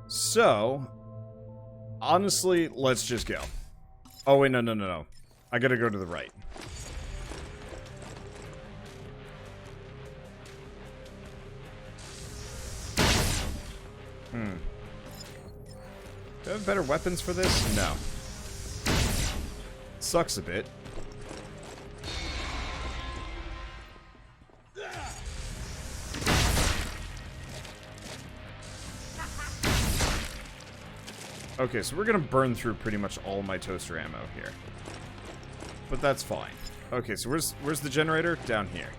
So, honestly, let's just go. Oh, wait, no. I gotta go to the right. Do I have better weapons for this? No. Sucks a bit. Okay, so we're gonna burn through pretty much all my toaster ammo here. But that's fine. Okay, so where's the generator? Down here.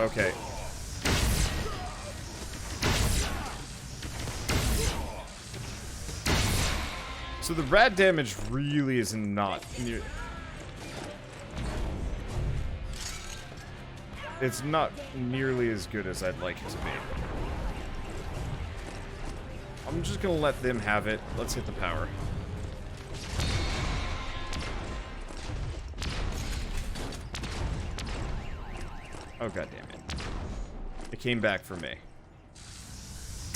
Okay. So the rad damage really is not near... It's not nearly as good as I'd like it to be. I'm just gonna let them have it. Let's hit the power. Oh, god damn it. It came back for me.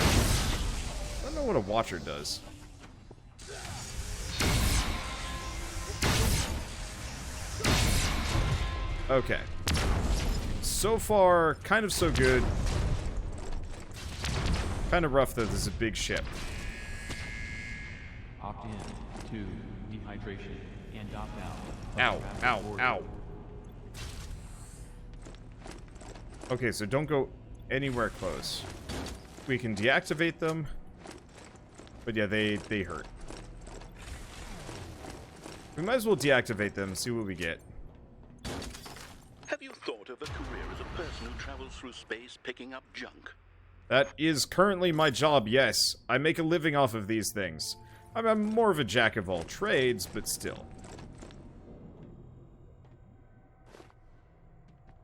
I don't know what a watcher does. Okay. So far, kind of so good. Kind of rough that there's a big ship. Opt in to dehydration and opt Ow, out. ow, ow. Okay, so don't go anywhere close. We can deactivate them. But yeah, they hurt. We might as well deactivate them, see what we get. Have you thought of a career as a person who travels through space picking up junk? That is currently my job, yes. I make a living off of these things. I'm more of a jack of all trades, but still.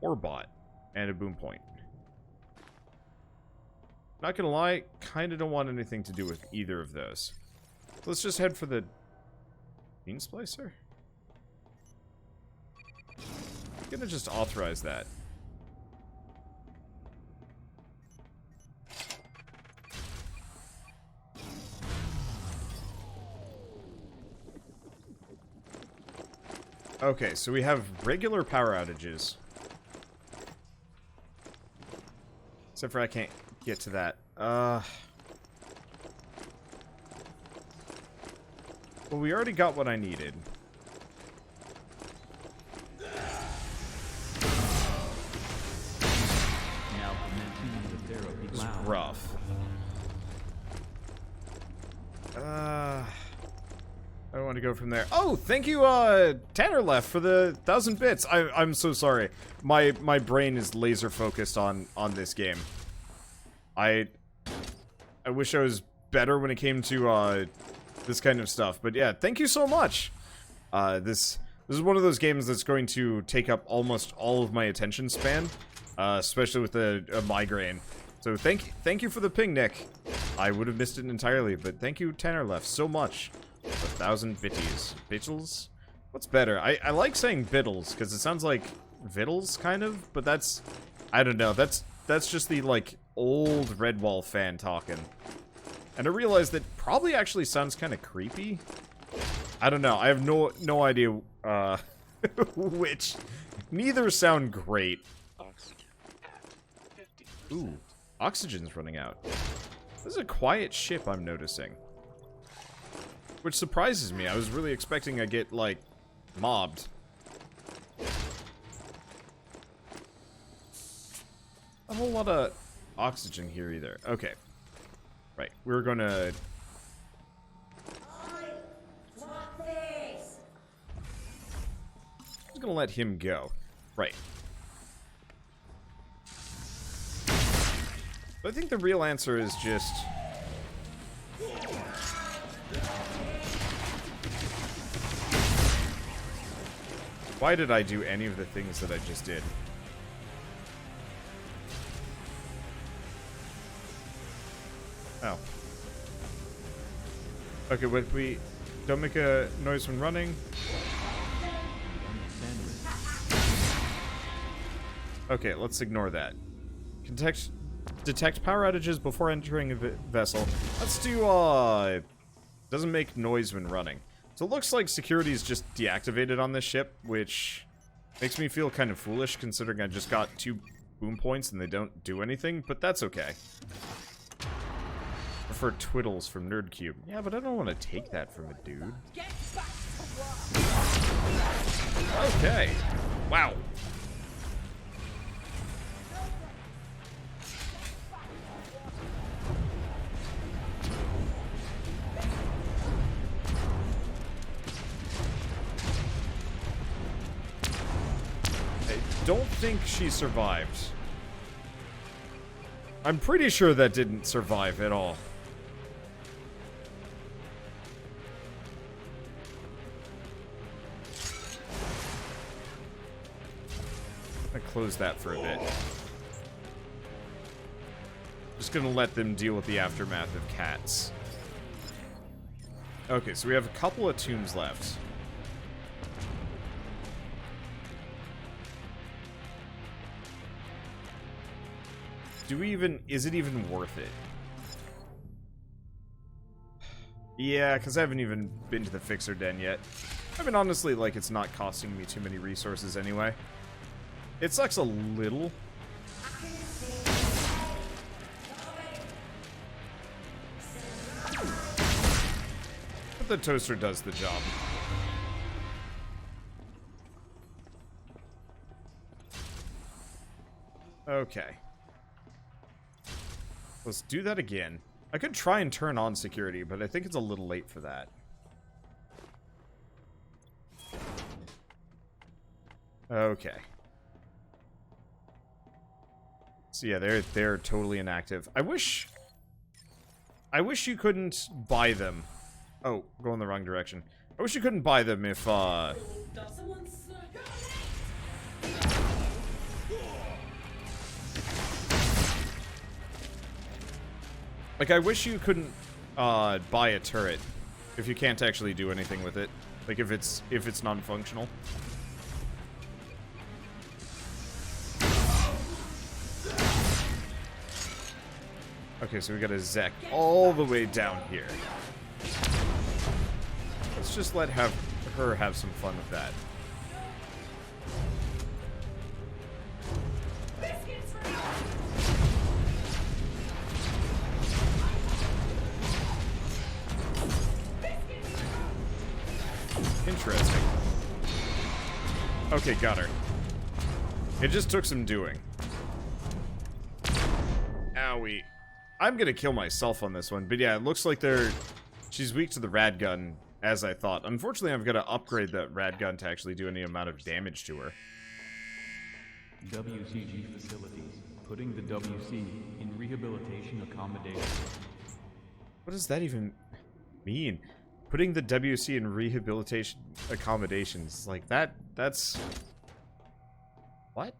Or bot. And a boom point. Not gonna lie, kinda don't want anything to do with either of those. So let's just head for the bean splicer? I'm gonna just authorize that. Okay, so we have regular power outages. Except for I can't get to that. Well, we already got what I needed. Now commencing the therapy. This is rough. I don't want to go from there. Oh, thank you, Tanner Left for the 1,000 bits. I'm so sorry. My brain is laser focused on this game. I wish I was better when it came to this kind of stuff. But yeah, thank you so much. This is one of those games that's going to take up almost all of my attention span, especially with a migraine. So thank you for the ping, Nick. I would have missed it entirely, but thank you, Tanner Left, so much. 1,000 bitties. Bittles? What's better? I like saying biddles, because it sounds like vittles, kind of, but that's... I don't know, that's just the, like, old Redwall fan talking. And I realized that probably actually sounds kind of creepy. I don't know, I have no idea, which... Neither sound great. Ooh, oxygen's running out. This is a quiet ship, I'm noticing. Which surprises me. I was really expecting I'd get, like, mobbed. A whole lot of oxygen here either. Okay. Right. We're gonna... I'm gonna let him go. Right. But I think the real answer is just... Why did I do any of the things that I just did? Oh. Okay, wait, we don't make a noise when running. Okay, let's ignore that. Detect power outages before entering a vessel. Let's do, doesn't make noise when running. So it looks like security is just deactivated on this ship, which makes me feel kind of foolish considering I just got 2 boom points and they don't do anything, but that's okay. Prefer twiddles from NerdCube. Yeah, but I don't want to take that from a dude. Okay. Wow. I don't think she survived. I'm pretty sure that didn't survive at all. I close that for a bit. Just gonna let them deal with the aftermath of cats. Okay, so we have a couple of tombs left. Is it even worth it? Yeah, because I haven't even been to the Fixer Den yet. I mean, honestly, like, it's not costing me too many resources anyway. It sucks a little. But the toaster does the job. Okay. Let's do that again. I could try and turn on security, but I think it's a little late for that. Okay. So yeah, they're totally inactive. I wish you couldn't buy them. Oh, going the wrong direction. I wish you couldn't buy them if like, I wish you couldn't buy a turret if you can't actually do anything with it. Like, if it's non-functional. Okay, so we got a Zek all the way down here. Let's just let her have some fun with that. Interesting. Okay, got her. It just took some doing. Owie. I'm gonna kill myself on this one, but yeah, it looks like she's weak to the rad gun, as I thought. Unfortunately, I've got to upgrade that rad gun to actually do any amount of damage to her. WCG facilities. Putting the WC in rehabilitation accommodation. What does that even mean? Putting the WC in rehabilitation accommodations. Like, that's... What?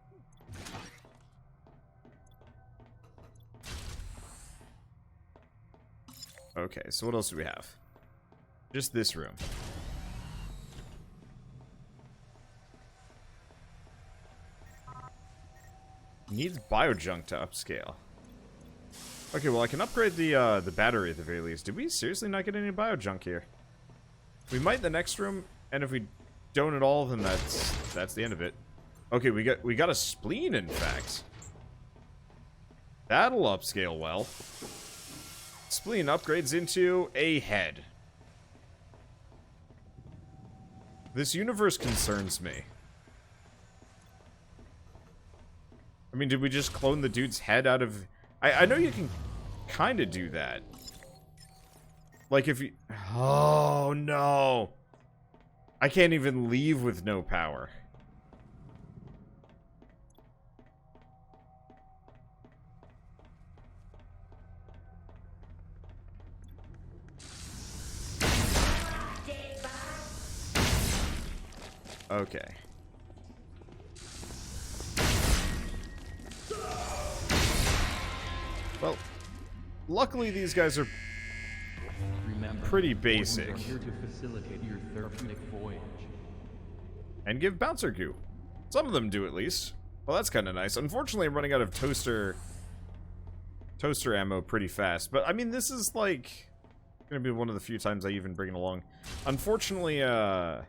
Okay, so what else do we have? Just this room. Needs biojunk to upscale. Okay, well, I can upgrade the battery at the very least. Did we seriously not get any biojunk here? We might in the next room, and if we don't at all, then that's the end of it. Okay, we got a spleen, in fact. That'll upscale well. Spleen upgrades into a head. This universe concerns me. I mean, did we just clone the dude's head out of... I know you can kind of do that. Like if you... Oh, no. I can't even leave with no power. Okay. Well, luckily these guys are pretty basic. We're here to facilitate your therapeutic voyage. And give bouncer goo. Some of them do, at least. Well, that's kind of nice. Unfortunately, I'm running out of toaster ammo pretty fast. But, I mean, this is, like, gonna be one of the few times I even bring it along. Unfortunately, it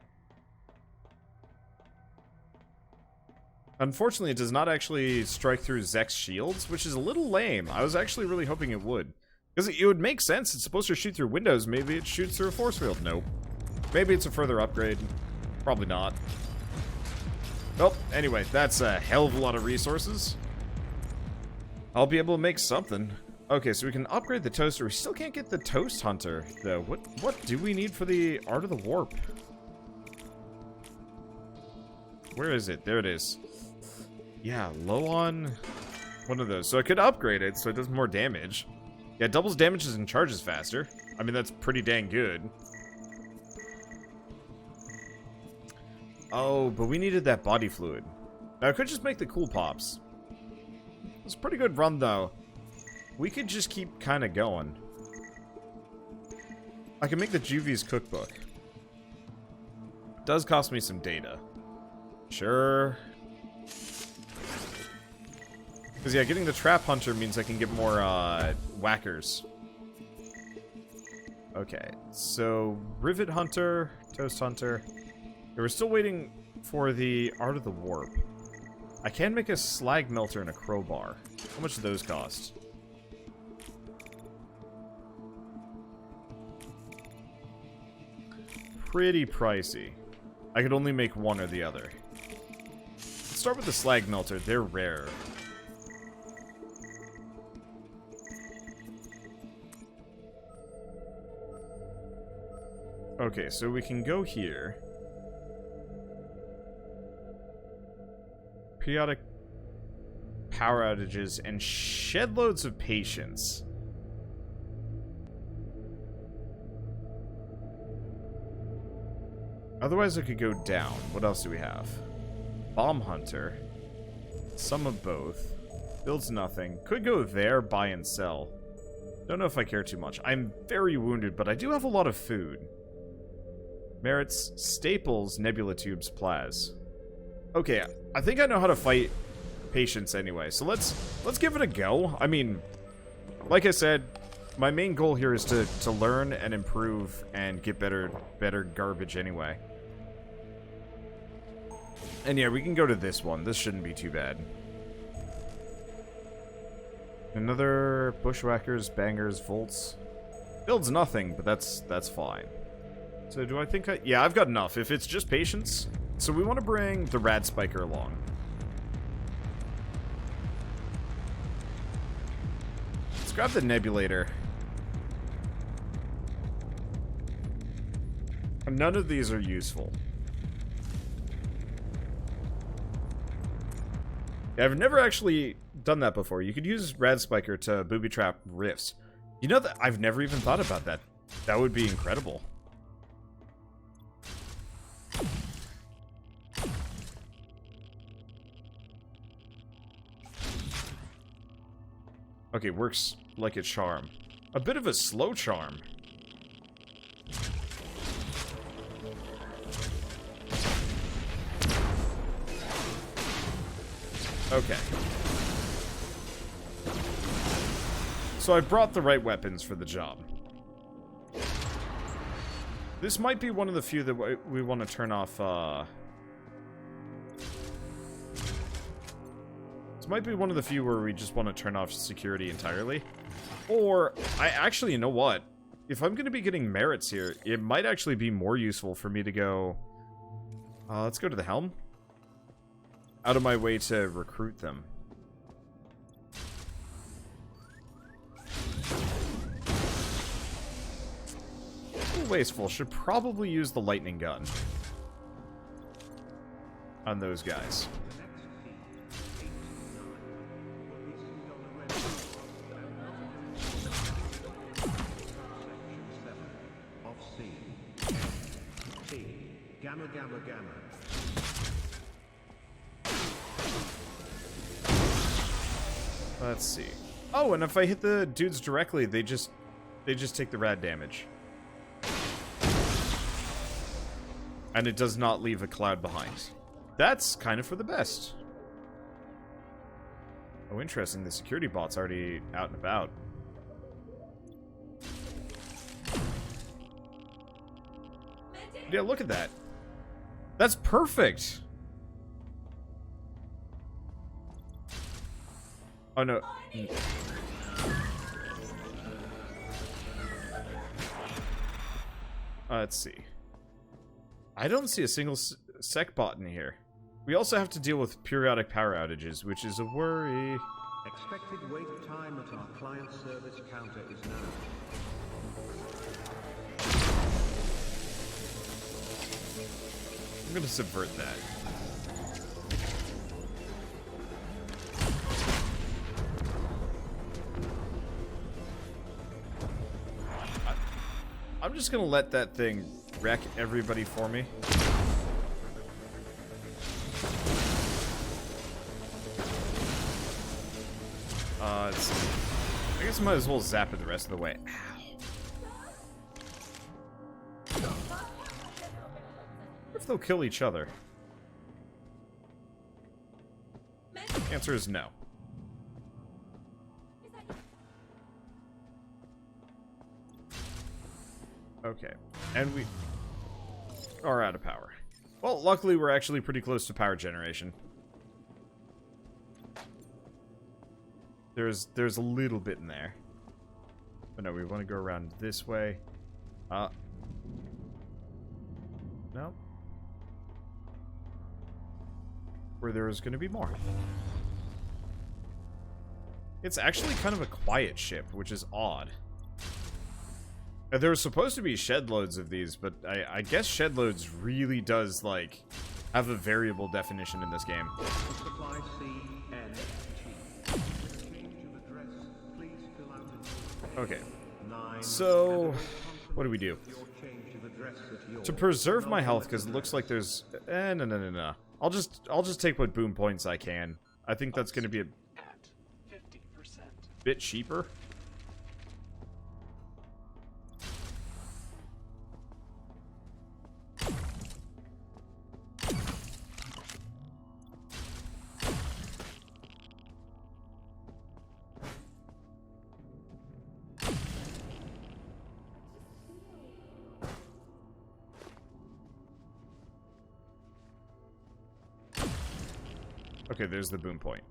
does not actually strike through Zek's shields, which is a little lame. I was actually really hoping it would. Because it would make sense. It's supposed to shoot through windows. Maybe it shoots through a force field. Nope. Maybe it's a further upgrade. Probably not. Well, anyway, that's a hell of a lot of resources. I'll be able to make something. Okay, so we can upgrade the toaster. We still can't get the toast hunter, though. What do we need for the art of the warp? Where is it? There it is. Yeah, low on one of those. So I could upgrade it so it does more damage. Yeah, doubles damages and charges faster. I mean, that's pretty dang good. Oh, but we needed that body fluid. Now, I could just make the cool pops. It's a pretty good run, though. We could just keep kind of going. I can make the Juvies cookbook. Does cost me some data. Sure. Because, yeah, getting the Trap Hunter means I can get more, whackers. Okay, so Rivet Hunter, Toast Hunter. Yeah, we're still waiting for the Art of the Warp. I can make a Slag Melter and a Crowbar. How much do those cost? Pretty pricey. I could only make one or the other. Let's start with the Slag Melter. They're rare. Okay, so we can go here. Periodic power outages and shed loads of patience. Otherwise, I could go down. What else do we have? Bomb Hunter. Some of both. Builds nothing. Could go there, buy and sell. Don't know if I care too much. I'm very wounded, but I do have a lot of food. Merits Staples, Nebula Tubes, Plaz. Okay, I think I know how to fight patience anyway, so let's give it a go. I mean, like I said, my main goal here is to learn and improve and get better garbage anyway. And yeah, we can go to this one. This shouldn't be too bad. Another Bushwhackers, Bangers, Volts. Builds nothing, but that's fine. So do I think yeah, I've got enough. If it's just patience. So we want to bring the Rad Spiker along. Let's grab the Nebulator. None of these are useful. Yeah, I've never actually done that before. You could use Rad Spiker to booby trap rifts. You know that I've never even thought about that. That would be incredible. Okay, works like a charm. A bit of a slow charm. Okay. So I brought the right weapons for the job. This might be one of the few that we want to turn off, This might be one of the few where we just want to turn off security entirely. Or, actually, you know what? If I'm going to be getting merits here, it might actually be more useful for me to go... let's go to the helm. Out of my way to recruit them. A little wasteful. Should probably use the lightning gun on those guys. Gamma, gamma, gamma. Let's see. Oh, and if I hit the dudes directly, they just take the rad damage. And it does not leave a cloud behind. That's kind of for the best. Oh, interesting. The security bot's already out and about. Yeah, look at that. That's perfect. Oh, no. Let's see. I don't see a single sec bot in here. We also have to deal with periodic power outages, which is a worry. Expected wait time at our client service counter is now. I'm gonna subvert that. I'm just gonna let that thing wreck everybody for me. Let's see. I guess I might as well zap it the rest of the way. Ow. What if they'll kill each other? The answer is no. Okay, and we are out of power. Well, luckily we're actually pretty close to power generation. There's a little bit in there. But no, we want to go around this way. No. Where there was going to be more. It's actually kind of a quiet ship, which is odd. There were supposed to be shed loads of these, but I guess shed loads really does, like, have a variable definition in this game. Supply Okay. So, what do? To preserve my health, because it looks like there's... no. I'll just take what boom points I can. I think that's going to be a bit cheaper. Okay, there's the boom point.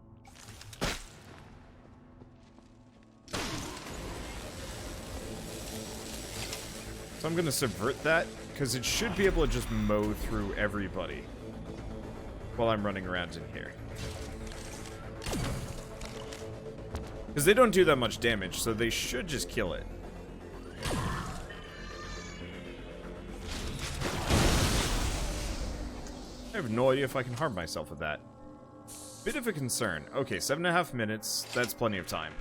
So I'm gonna subvert that, because it should be able to just mow through everybody while I'm running around in here. Because they don't do that much damage, so they should just kill it. I have no idea if I can harm myself with that. Bit of a concern. Okay, 7.5 minutes. That's plenty of time.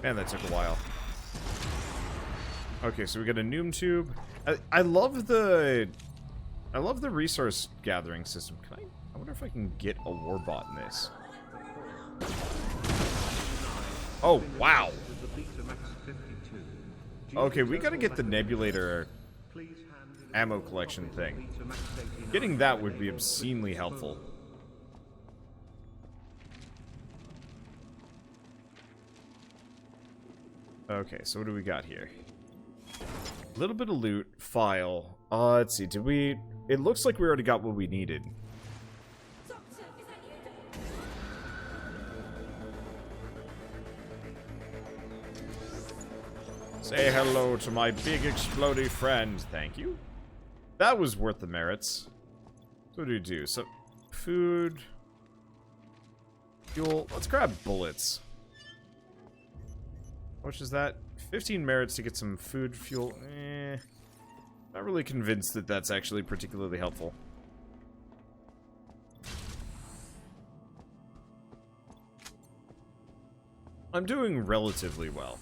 Man, that took a while. Okay, so we got a Noom tube. I love the resource gathering system. I wonder if I can get a warbot in this. Oh, wow. Okay, we gotta get the nebulator ammo collection thing. Getting that would be obscenely helpful. Okay, so what do we got here? A little bit of loot, file. Let's see, did we... It looks like we already got what we needed. Say hello to my big explodey friend. Thank you. That was worth the merits. So what do we do? So, food... Fuel... Let's grab bullets. How much is that? 15 merits to get some food, fuel... Not really convinced that that's actually particularly helpful. I'm doing relatively well.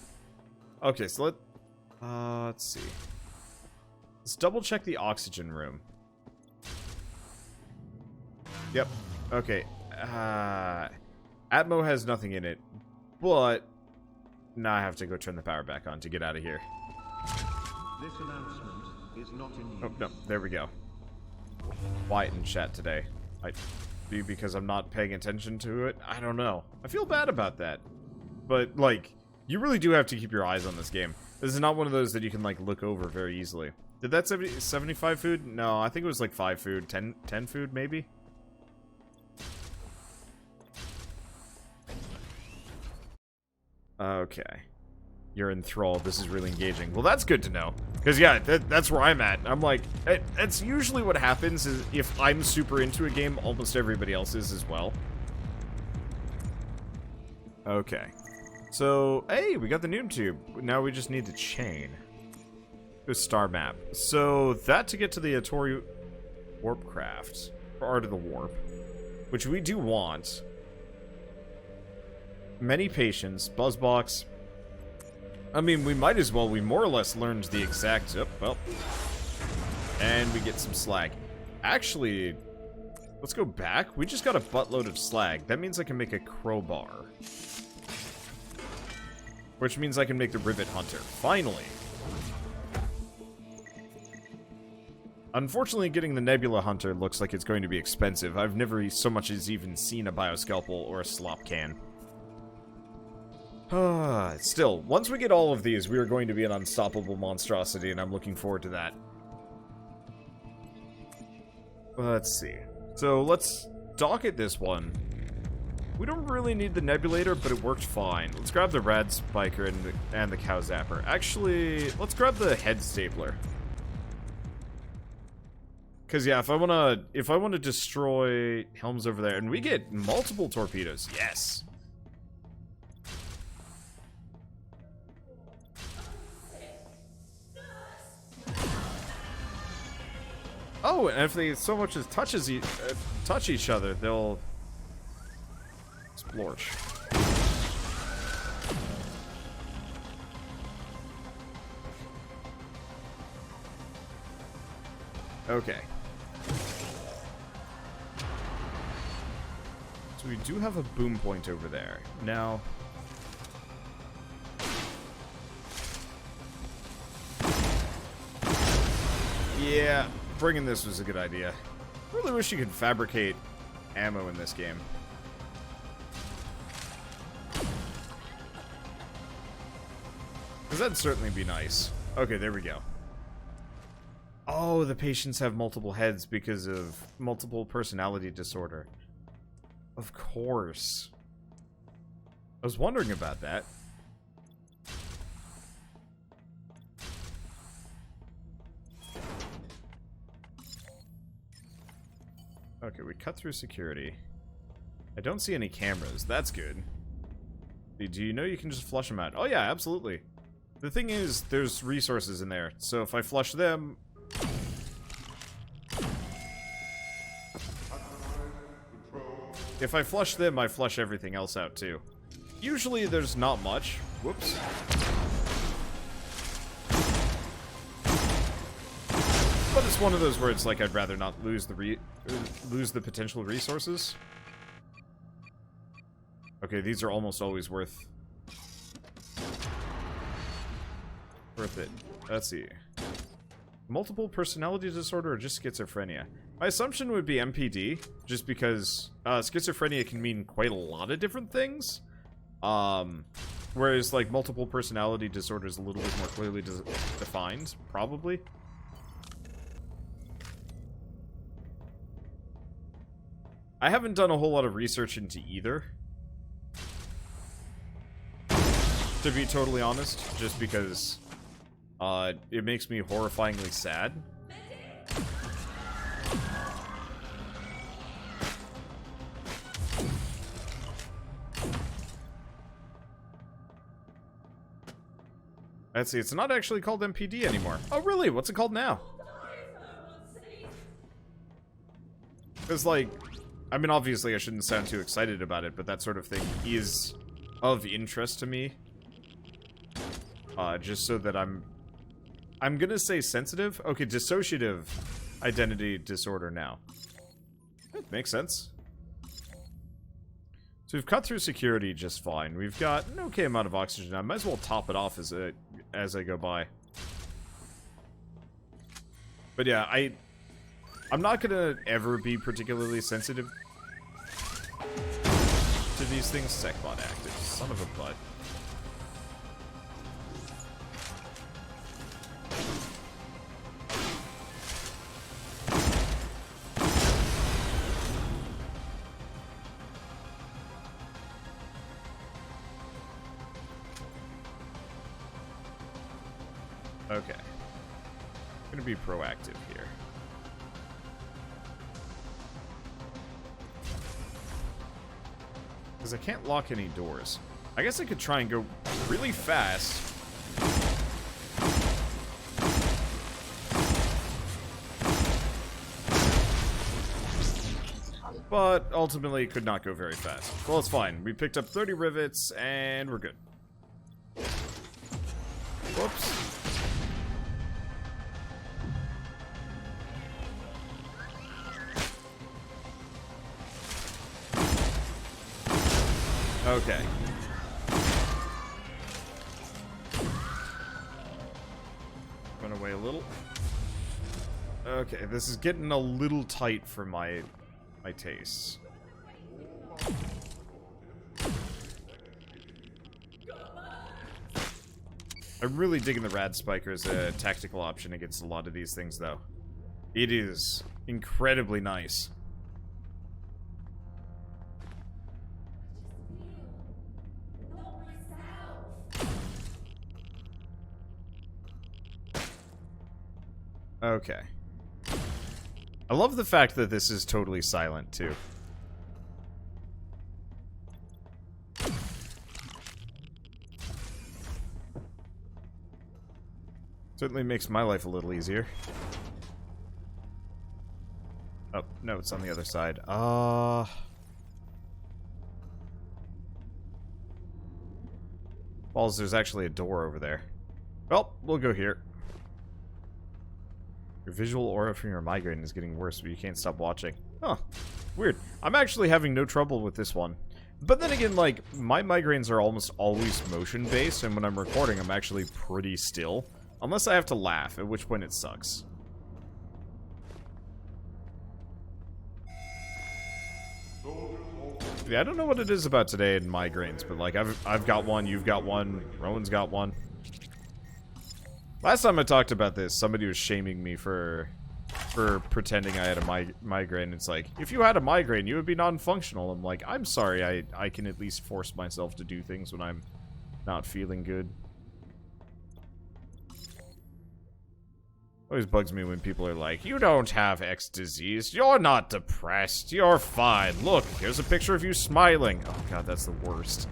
Okay, so let's see. Let's double check the oxygen room. Yep. Okay. Atmo has nothing in it, but now I have to go turn the power back on to get out of here. This announcement is not in use. Oh, no. There we go. Quiet in chat today. be because I'm not paying attention to it. I don't know. I feel bad about that. But, like, you really do have to keep your eyes on this game. This is not one of those that you can, like, look over very easily. Did that 75 food? No, I think it was, like, 5 food. 10 food, maybe? Okay. You're enthralled. This is really engaging. Well, that's good to know. Because, yeah, that's where I'm at. I'm like, that's usually what happens is if I'm super into a game, almost everybody else is as well. Okay. So, hey, we got the noob tube. Now we just need the chain. Go star map. So, that to get to the Atori warp craft. Or Art of the Warp. Which we do want. Many patience. Buzzbox. I mean, we might as well. We more or less learned the exact... Oh, well. And we get some slag. Actually, let's go back. We just got a buttload of slag. That means I can make a crowbar. Which means I can make the rivet hunter. Finally. Unfortunately, getting the Nebula Hunter looks like it's going to be expensive. I've never so much as even seen a bioscalpel or a slop can. Still, once we get all of these, we are going to be an unstoppable monstrosity, and I'm looking forward to that. Let's see. So, let's dock at this one. We don't really need the nebulator, but it worked fine. Let's grab the rad spiker and the cow zapper. Actually, let's grab the head stapler. Cause yeah, if I wanna destroy Helms over there, and we get multiple torpedoes, yes. Oh, and if they so much as touch each other, they'll splorch. Okay. So we do have a boom point over there. Now... yeah, bringing this was a good idea. Really wish you could fabricate ammo in this game. Because that'd certainly be nice. Okay, there we go. Oh, the patients have multiple heads because of multiple personality disorder. Of course. I was wondering about that. Okay, we cut through security. I don't see any cameras. That's good. Do you know you can just flush them out? Oh yeah, absolutely. The thing is, there's resources in there. So if I flush them... if I flush them, I flush everything else out too. Usually there's not much. Whoops. But it's one of those where it's like I'd rather not lose the potential resources. Okay, these are almost always worth it. Let's see. Multiple personality disorder or just schizophrenia? My assumption would be MPD, just because schizophrenia can mean quite a lot of different things. Whereas, like, multiple personality disorder is a little bit more clearly defined, probably. I haven't done a whole lot of research into either. To be totally honest, just because it makes me horrifyingly sad. Let's see, it's not actually called MPD anymore. Oh, really? What's it called now? Because, like, I mean, obviously I shouldn't sound too excited about it, but that sort of thing is of interest to me. Just so that I'm gonna say sensitive? Okay, dissociative identity disorder now. That makes sense. So we've cut through security just fine. We've got an okay amount of oxygen. I might as well top it off as I go by. But yeah, I'm not gonna ever be particularly sensitive are these things? SecBot active. Son of a butt. Okay. I'm gonna be proactive here. Because I can't lock any doors. I guess I could try and go really fast. But ultimately could not go very fast. Well, it's fine. We picked up 30 rivets and we're good. Whoops. Okay. Run away a little. Okay, this is getting a little tight for my tastes. I'm really digging the Rad Spiker as a tactical option against a lot of these things, though. It is incredibly nice. Okay. I love the fact that this is totally silent, too. Certainly makes my life a little easier. Oh, no, it's on the other side. Balls, there's actually a door over there. Well, we'll go here. Your visual aura from your migraine is getting worse, but you can't stop watching. Huh. Weird. I'm actually having no trouble with this one. But then again, like, my migraines are almost always motion-based, and when I'm recording, I'm actually pretty still. Unless I have to laugh, at which point it sucks. Yeah, I don't know what it is about today and migraines, but, like, I've got one, you've got one, Rowan's got one. Last time I talked about this, somebody was shaming me for pretending I had a migraine. It's like, if you had a migraine, you would be non-functional. I'm like, I'm sorry, I can at least force myself to do things when I'm not feeling good. Always bugs me when people are like, you don't have X disease, you're not depressed, you're fine. Look, here's a picture of you smiling. Oh god, that's the worst.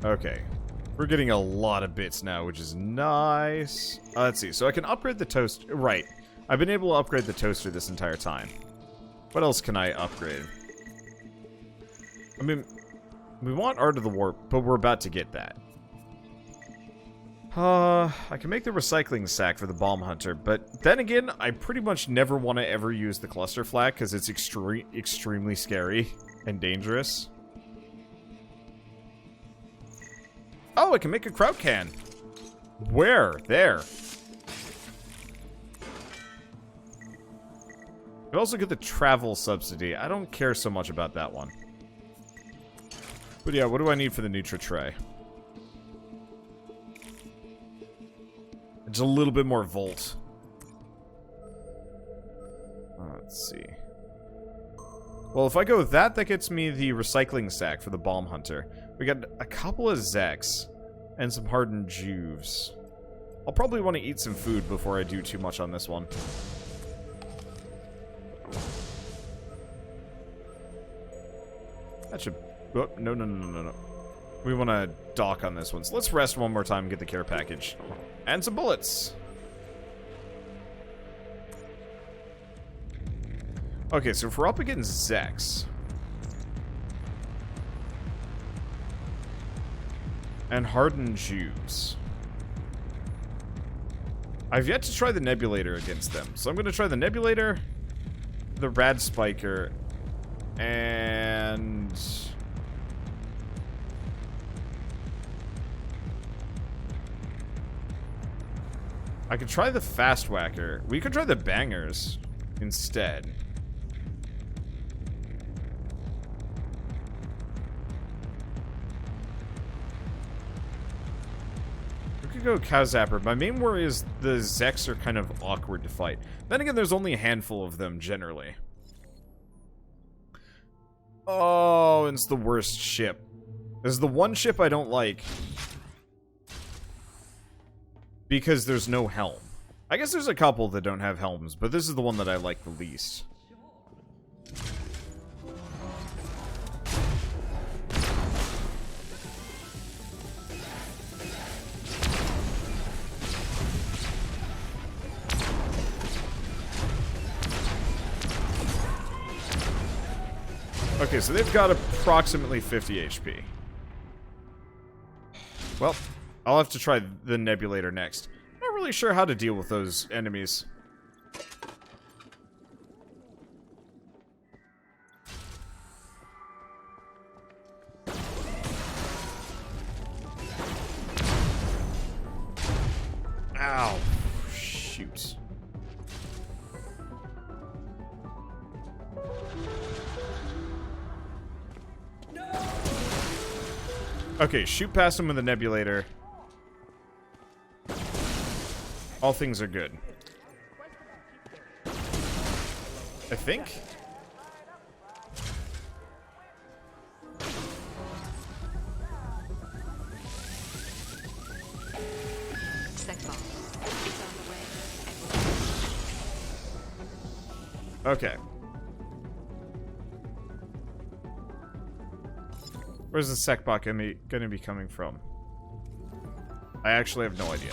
Okay. We're getting a lot of bits now, which is nice. Let's see. So I can upgrade the toaster. Right. I've been able to upgrade the toaster this entire time. What else can I upgrade? I mean, we want Art of the Warp, but we're about to get that. I can make the recycling sack for the bomb hunter, but then again, I pretty much never want to ever use the cluster flak because it's extremely scary and dangerous. Oh, I can make a kraut can. Where? There. I can also get the travel subsidy. I don't care so much about that one. But yeah, what do I need for the Nutra tray? Just a little bit more volt. Let's see. Well, if I go with that, that gets me the recycling sack for the bomb hunter. We got a couple of Zeks and some hardened Juves. I'll probably want to eat some food before I do too much on this one. That should... Oh, no. We want to dock on this one. So let's rest one more time and get the care package. And some bullets. Okay, so if we're up against Zeks... and hardened Jews. I've yet to try the Nebulator against them. So I'm going to try the Nebulator, the Rad Spiker, and... I could try the fast whacker. We could try the bangers instead. We could go cow zapper. My main worry is the Zeks are kind of awkward to fight. Then again, there's only a handful of them generally. Oh, and it's the worst ship. This is the one ship I don't like. Because there's no helm. I guess there's a couple that don't have helms, but this is the one that I like the least. Okay, so they've got approximately 50 HP. Well, I'll have to try the Nebulator next. Not really sure how to deal with those enemies. Ow. Shoot. Okay, shoot past him with the Nebulator. All things are good. I think? Okay. Where's the Sekbot gonna be coming from? I actually have no idea.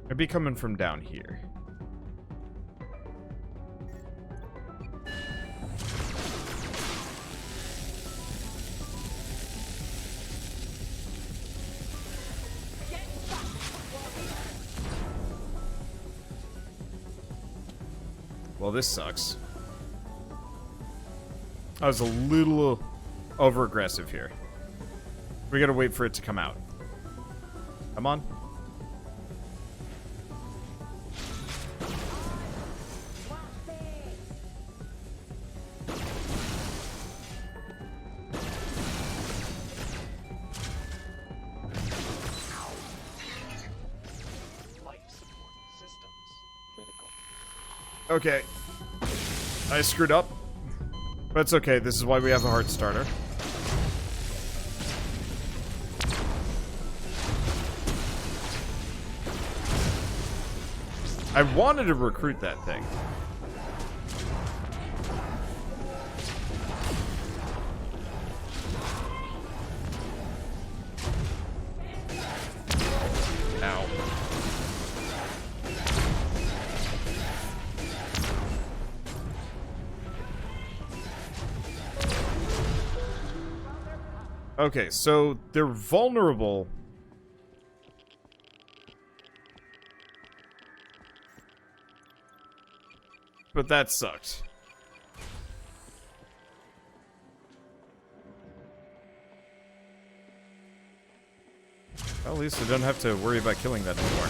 It'd be coming from down here. Well, this sucks. I was a little over-aggressive here. We gotta wait for it to come out. Come on. Okay. I screwed up. But it's okay, this is why we have a heart starter. I wanted to recruit that thing. Ow. Okay, so they're vulnerable. But that sucked. Well, at least I don't have to worry about killing that anymore.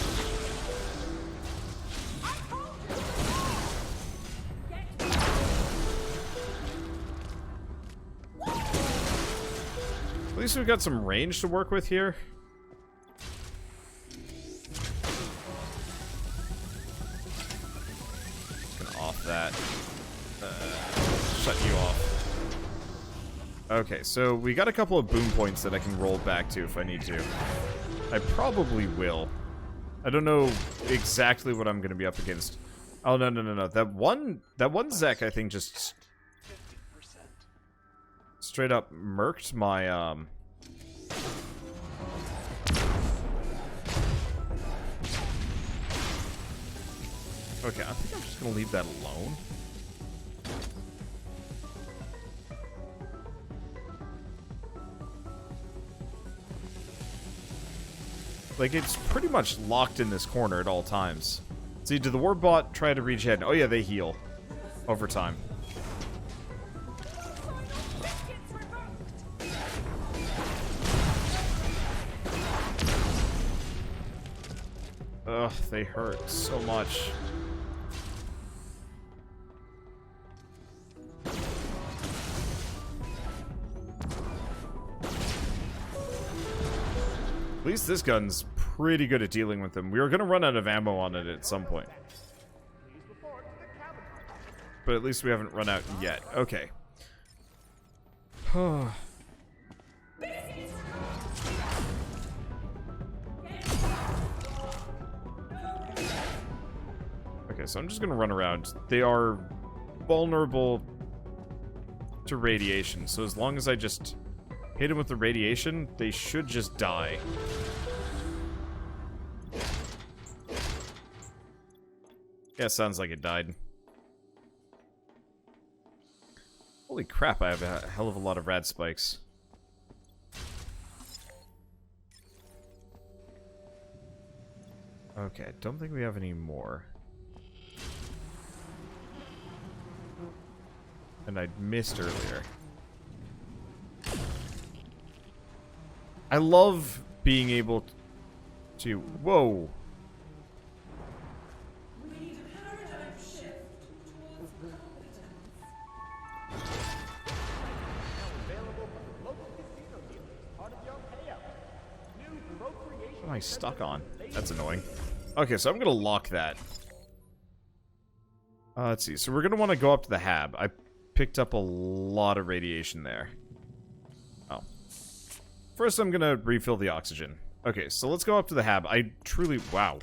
At least we've got some range to work with here. Gonna off that. Shut you off. Okay, so we got a couple of boom points that I can roll back to if I need to. I probably will. I don't know exactly what I'm gonna be up against. Oh no. That one Zek I think just straight up murked my Okay, I think I'm just gonna leave that alone. Like, it's pretty much locked in this corner at all times. See, do the Warbot try to regen? Oh yeah, they heal. Over time. Ugh, they hurt so much. At least this gun's pretty good at dealing with them. We were gonna run out of ammo on it at some point. But at least we haven't run out yet. Okay. Okay, so I'm just gonna run around. They are vulnerable to radiation, so as long as I just hit them with the radiation, they should just die. Yeah, sounds like it died. Holy crap, I have a hell of a lot of rad spikes. Okay, don't think we have any more. And I missed earlier. I love being able to... Whoa! We need a paradigm shift towards competence. What am I stuck on? That's annoying. Okay, so I'm gonna lock that. Let's see. So we're gonna want to go up to the hab. I picked up a lot of radiation there. Oh. First, I'm gonna refill the oxygen. Okay, so let's go up to the hab. I truly... Wow.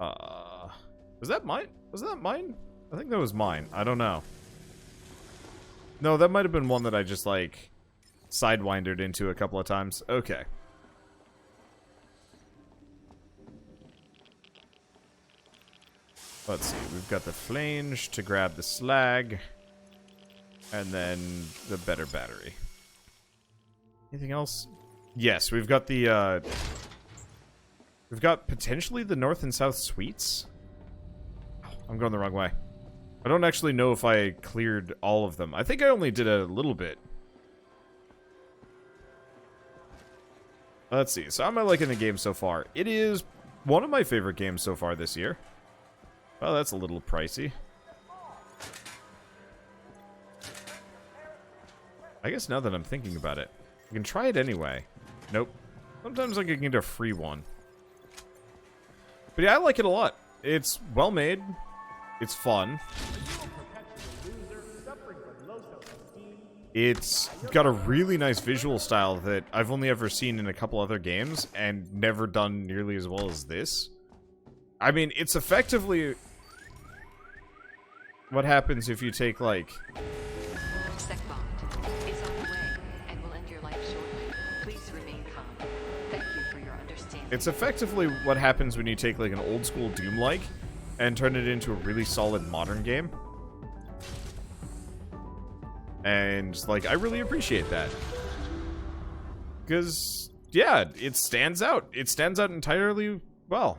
Was that mine? Was that mine? I think that was mine. I don't know. No, that might have been one that I just, like, sidewindered into a couple of times. Okay. Let's see. We've got the flange to grab the slag. And then the better battery. Anything else? Yes, we've got the, we've got potentially the north and south suites. Oh, I'm going the wrong way. I don't actually know if I cleared all of them. I think I only did a little bit. Let's see. So how am I liking the game so far? It is one of my favorite games so far this year. Well, that's a little pricey. I guess now that I'm thinking about it, I can try it anyway. Nope. Sometimes I can get a free one. But yeah, I like it a lot. It's well made. It's fun. It's got a really nice visual style that I've only ever seen in a couple other games and never done nearly as well as this. I mean, it's effectively what happens if you take, like... SecBond is on the way and will end your life shortly. Please remain calm. Thank you for your understanding. It's effectively what happens when you take, like, an old-school Doom-like and turn it into a really solid modern game. And, like, I really appreciate that. Because, yeah, it stands out. It stands out entirely well.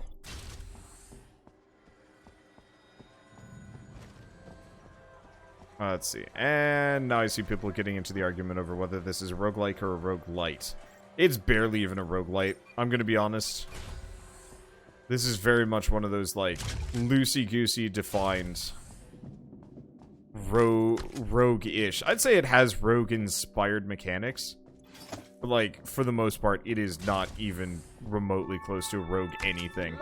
Let's see. And now I see people getting into the argument over whether this is a roguelike or a roguelite. It's barely even a roguelite, I'm gonna be honest. This is very much one of those, like, loosey-goosey defined rogue-ish. I'd say it has rogue-inspired mechanics. But, like, for the most part, it is not even remotely close to a rogue anything.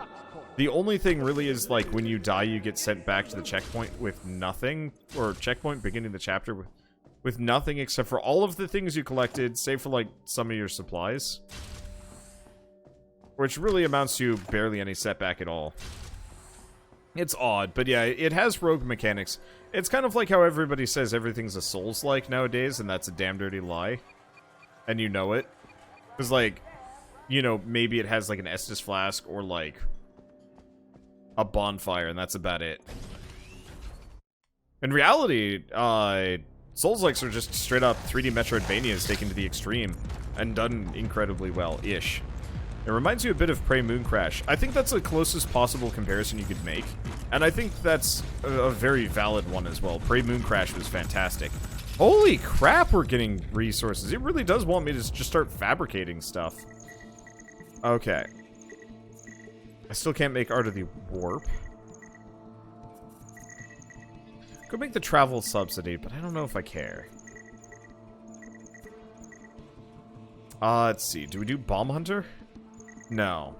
The only thing really is, like, when you die, you get sent back to the checkpoint with nothing. Or checkpoint beginning the chapter with nothing except for all of the things you collected, save for, like, some of your supplies. Which really amounts to barely any setback at all. It's odd, but yeah, it has rogue mechanics. It's kind of like how everybody says everything's a Souls-like nowadays, and that's a damn dirty lie. And you know it. Because, like, you know, maybe it has, like, an Estus flask or, like, a bonfire, and that's about it. In reality, Souls-likes are just straight-up 3D Metroidvanias taken to the extreme, and done incredibly well-ish. It reminds you a bit of Prey Mooncrash. I think that's the closest possible comparison you could make, and I think that's a very valid one as well. Prey Mooncrash was fantastic. Holy crap, we're getting resources. It really does want me to just start fabricating stuff. Okay. still can't make Art of the Warp. Could make the travel subsidy, but I don't know if I care. Let's see. Do we do Bomb Hunter? No.